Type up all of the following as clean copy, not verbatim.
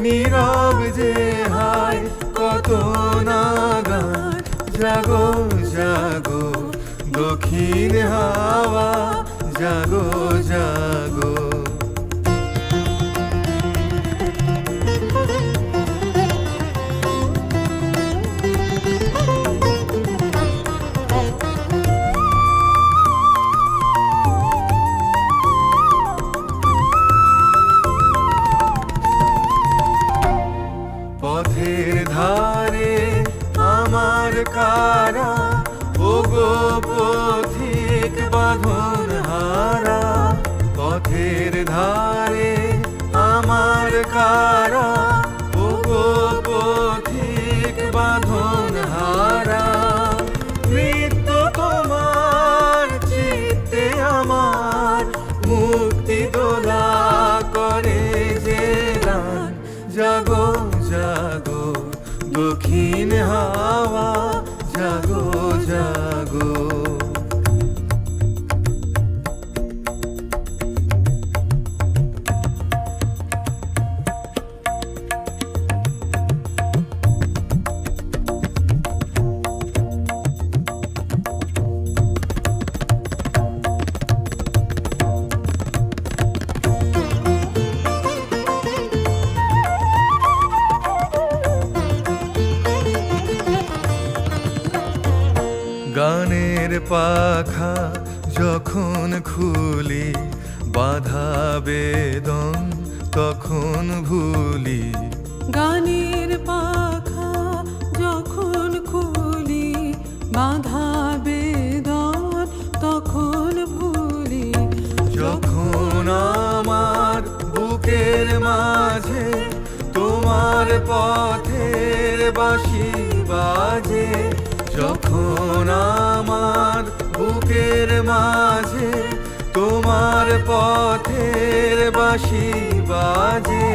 নীরব যে হায় কত না গান। জাগো জাগো দক্ষিণ হাওয়া, জাগো জাগো। পথের ধারে আমার কারা, ওগো পথিক বাঁধন হারা। পথের ধারে আমার কারা, ওগো পথিক বাঁধন হারা। মৃত্যু তোমার চিত্তে আমার, মুক্তি দোলা করে যে দান। জাগো জাগো দক্ষিণ হাওয়া, জাগো জাগো। গানের পাখা যখন খুলি, বাধা বেদন তখন ভুলি। গানের পাখা যখন খুলি, বাধা বেদন তখন ভুলি। যখন আমার বুকের মাঝে তোমার পথের বাঁশি বাজে। যখন আমার বুকের মাঝে তোমার পথের বাঁশি বাজে।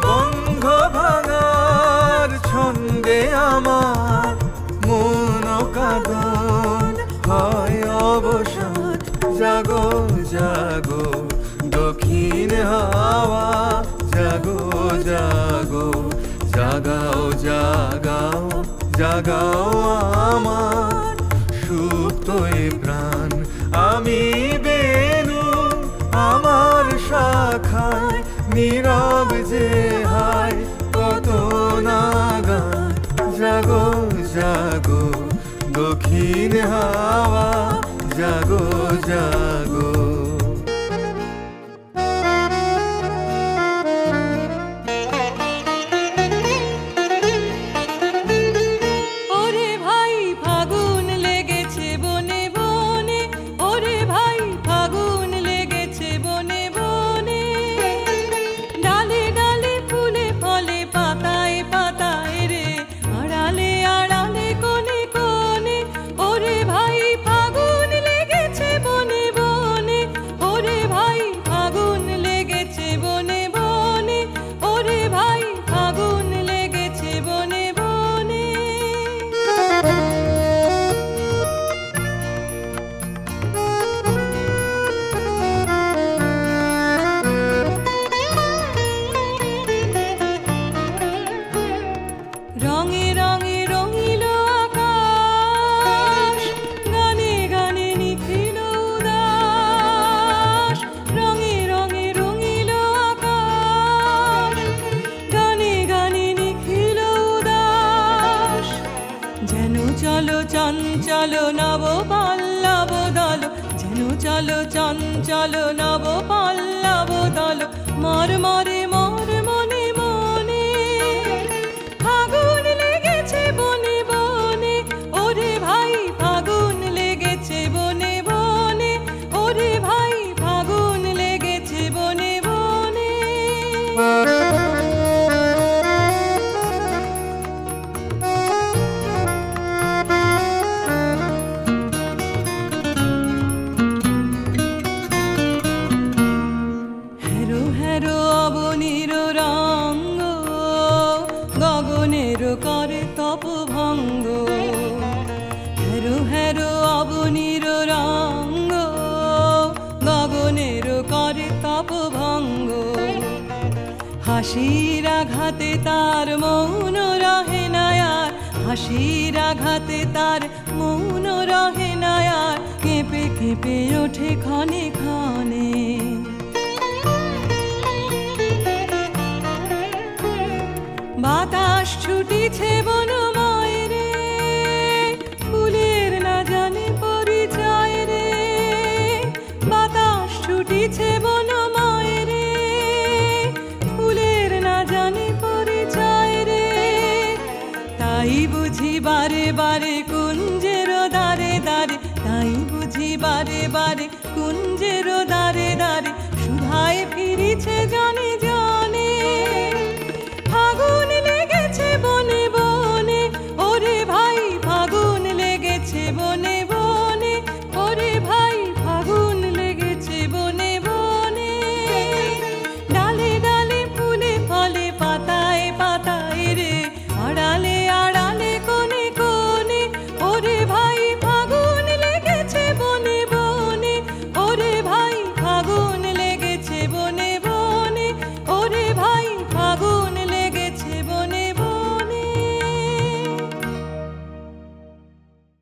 বন্ধ ভাঙার ছন্দে আমার মন কাঁদন হয় অবসান। জাগো জাগো দক্ষিণ হাওয়া, জাগো জাগো। জাগাও জাগাও জাগাও আমার সুপ্ত এ প্রাণ। আমি বেনু আমার শাখায়, নীরব যে হায় কত না গান। জাগো জাগো দক্ষিণ হাওয়া, জাগো জাগো। রঙে রঙে রঙিল আকাশ, গানে গানে নিখিল উদাস। রঙে রঙে রঙিল আকাশ, গানে গানে নিখিল উদাস। যেন চলো চঞ্চল নব পল্লব দল, যেন চলো চঞ্চল নব পল্লব দল। মর মরে মর মনে মনে, ফাগুন লেগেছে বনে বনে। ওরে ভাই ফাগুন লেগেছে বনে বনে, ওরে ভাই ফাগুন লেগেছে বনে বনে। হেরো হেরো অবনী হাসির আঘাতে তার মৌন রহে না আর, হাসির আঘাতে তার মৌন রহে না আর, কেঁপে কেঁপে ওঠে ক্ষণে ক্ষণে। বাতাস ছুটিছে বনময় রে, ফুলের না জানে পরিচয় রে। বাতাস ছুটিছে বনময় রে, ফুলের না জানে পরিচয় রে। তাই বুঝি বারে বারে কুঞ্জের দ্বারে দ্বারে, তাই বুঝি বারে বারে কুঞ্জের দ্বারে দ্বারে, সুধায় ফিরিছে জনে জনে। ফাগুন লেগেছে বনে বনে, ওরে ভাই ফাগুন লেগেছে বনে।